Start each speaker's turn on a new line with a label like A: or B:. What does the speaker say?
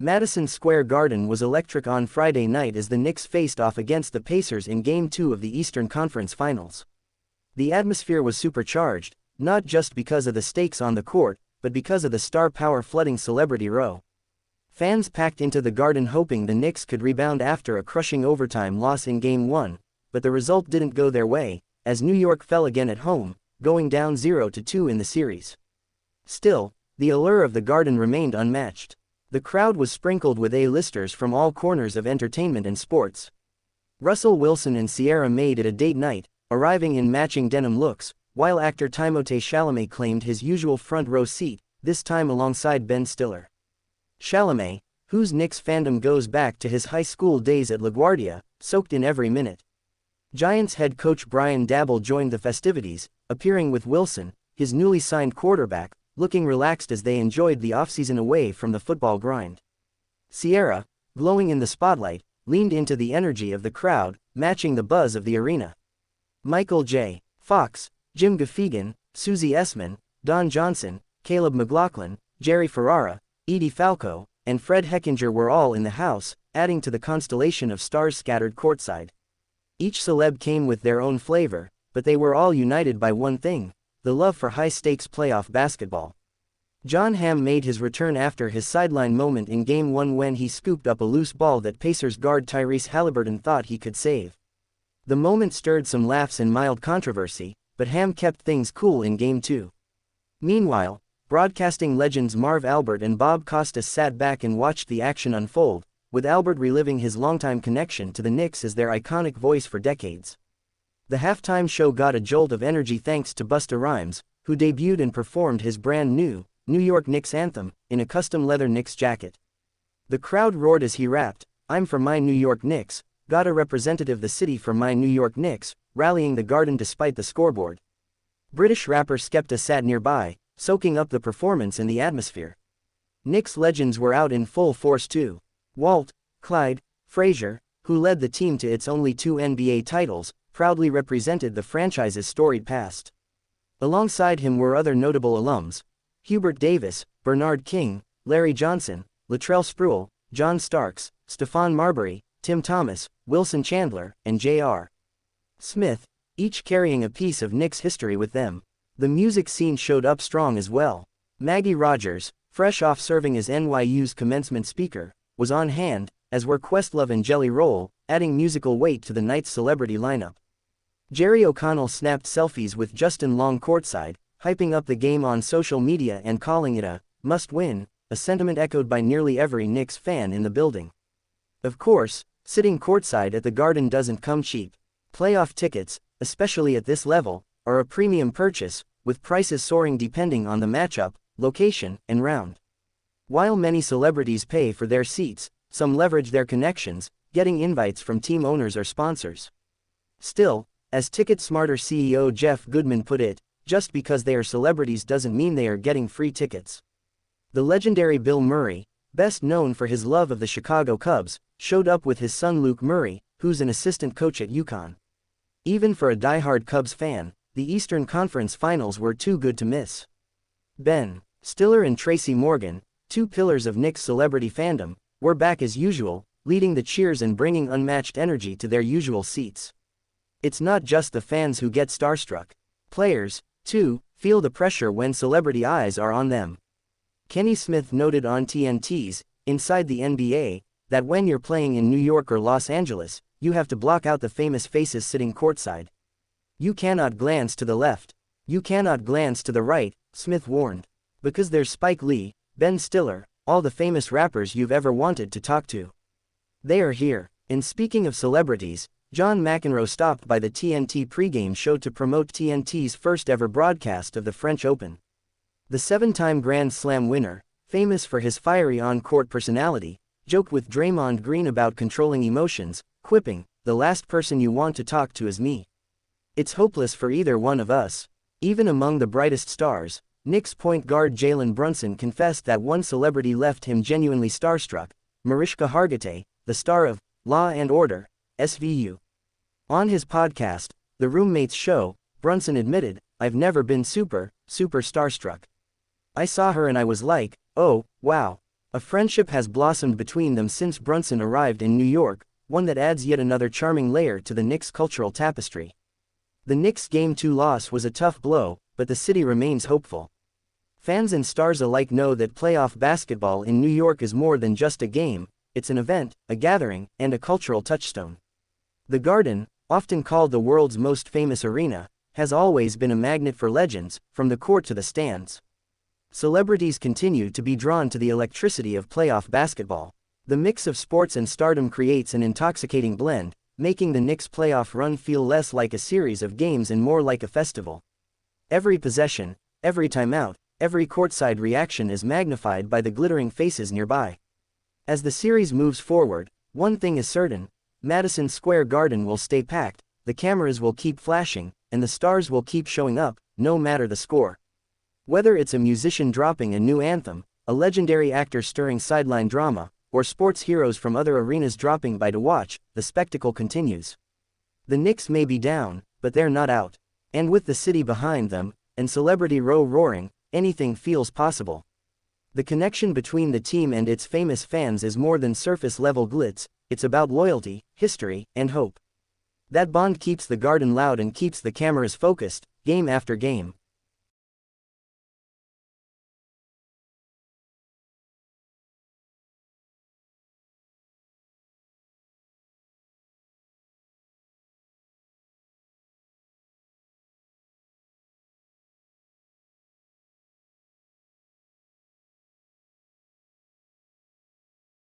A: Madison Square Garden was electric on Friday night as the Knicks faced off against the Pacers in Game 2 of the Eastern Conference Finals. The atmosphere was supercharged, not just because of the stakes on the court, but because of the star power flooding Celebrity Row. Fans packed into the Garden hoping the Knicks could rebound after a crushing overtime loss in Game 1, but the result didn't go their way, as New York fell again at home, going down 0-2 in the series. Still, the allure of the Garden remained unmatched. The crowd was sprinkled with A-listers from all corners of entertainment and sports. Russell Wilson and Ciara made it a date night, arriving in matching denim looks, while actor Timothée Chalamet claimed his usual front-row seat, this time alongside Ben Stiller. Chalamet, whose Knicks fandom goes back to his high school days at LaGuardia, soaked in every minute. Giants head coach Brian Daboll joined the festivities, appearing with Wilson, his newly signed quarterback, looking relaxed as they enjoyed the offseason away from the football grind. Ciara, glowing in the spotlight, leaned into the energy of the crowd, matching the buzz of the arena. Michael J. Fox, Jim Gaffigan, Susie Essman, Don Johnson, Caleb McLaughlin, Jerry Ferrara, Edie Falco, and Fred Heckinger were all in the house, adding to the constellation of stars scattered courtside. Each celeb came with their own flavor, but they were all united by one thing: the love for high-stakes playoff basketball. John Hamm made his return after his sideline moment in Game 1 when he scooped up a loose ball that Pacers guard Tyrese Haliburton thought he could save. The moment stirred some laughs and mild controversy, but Hamm kept things cool in Game 2. Meanwhile, broadcasting legends Marv Albert and Bob Costas sat back and watched the action unfold, with Albert reliving his longtime connection to the Knicks as their iconic voice for decades. The halftime show got a jolt of energy thanks to Busta Rhymes, who debuted and performed his brand new New York Knicks anthem in a custom leather Knicks jacket. The crowd roared as he rapped, "I'm for my New York Knicks, got a representative the city for my New York Knicks," rallying the Garden despite the scoreboard. British rapper Skepta sat nearby, soaking up the performance and the atmosphere. Knicks legends were out in full force too. Walt, Clyde, Frazier, who led the team to its only 2 NBA titles, proudly represented the franchise's storied past. Alongside him were other notable alums: Hubert Davis, Bernard King, Larry Johnson, Latrell Sprewell, John Starks, Stephon Marbury, Tim Thomas, Wilson Chandler, and J.R. Smith, each carrying a piece of Knicks history with them. The music scene showed up strong as well. Maggie Rogers, fresh off serving as NYU's commencement speaker, was on hand, as were Questlove and Jelly Roll, adding musical weight to the night's celebrity lineup. Jerry O'Connell snapped selfies with Justin Long courtside, hyping up the game on social media and calling it a must-win, a sentiment echoed by nearly every Knicks fan in the building. Of course, sitting courtside at the Garden doesn't come cheap. Playoff tickets, especially at this level, are a premium purchase, with prices soaring depending on the matchup, location, and round. While many celebrities pay for their seats, some leverage their connections, getting invites from team owners or sponsors. Still, as TicketSmarter CEO Jeff Goodman put it, just because they are celebrities doesn't mean they are getting free tickets. The legendary Bill Murray, best known for his love of the Chicago Cubs, showed up with his son Luke Murray, who's an assistant coach at UConn. Even for a diehard Cubs fan, the Eastern Conference Finals were too good to miss. Ben Stiller and Tracy Morgan, 2 pillars of Knicks celebrity fandom, were back as usual, leading the cheers and bringing unmatched energy to their usual seats. It's not just the fans who get starstruck. Players, too, feel the pressure when celebrity eyes are on them. Kenny Smith noted on TNT's Inside the NBA that when you're playing in New York or Los Angeles, you have to block out the famous faces sitting courtside. You cannot glance to the left. You cannot glance to the right, Smith warned. Because there's Spike Lee, Ben Stiller, all the famous rappers you've ever wanted to talk to. They are here. And speaking of celebrities, John McEnroe stopped by the TNT pregame show to promote TNT's first ever broadcast of the French Open. The 7-time Grand Slam winner, famous for his fiery on-court personality, joked with Draymond Green about controlling emotions, quipping, "The last person you want to talk to is me. It's hopeless for either one of us." Even among the brightest stars, Knicks point guard Jalen Brunson confessed that one celebrity left him genuinely starstruck: Mariska Hargitay, the star of Law and Order, SVU. On his podcast, The Roommates Show, Brunson admitted, "I've never been super starstruck. I saw her and I was like, oh, wow. A friendship has blossomed between them since Brunson arrived in New York, one that adds yet another charming layer to the Knicks' cultural tapestry. The Knicks' Game 2 loss was a tough blow, but the city remains hopeful. Fans and stars alike know that playoff basketball in New York is more than just a game, it's an event, a gathering, and a cultural touchstone. The Garden, often called the world's most famous arena, has always been a magnet for legends, from the court to the stands. Celebrities continue to be drawn to the electricity of playoff basketball. The mix of sports and stardom creates an intoxicating blend, making the Knicks' playoff run feel less like a series of games and more like a festival. Every possession, every timeout, every courtside reaction is magnified by the glittering faces nearby. As the series moves forward, one thing is certain: Madison Square Garden will stay packed, the cameras will keep flashing, and the stars will keep showing up, no matter the score. Whether it's a musician dropping a new anthem, a legendary actor stirring sideline drama, or sports heroes from other arenas dropping by to watch, the spectacle continues. The Knicks may be down, but they're not out. And with the city behind them, and Celebrity Row roaring, anything feels possible. The connection between the team and its famous fans is more than surface-level glitz, it's about loyalty, history, and hope. That bond keeps the Garden loud and keeps the cameras focused, game after game.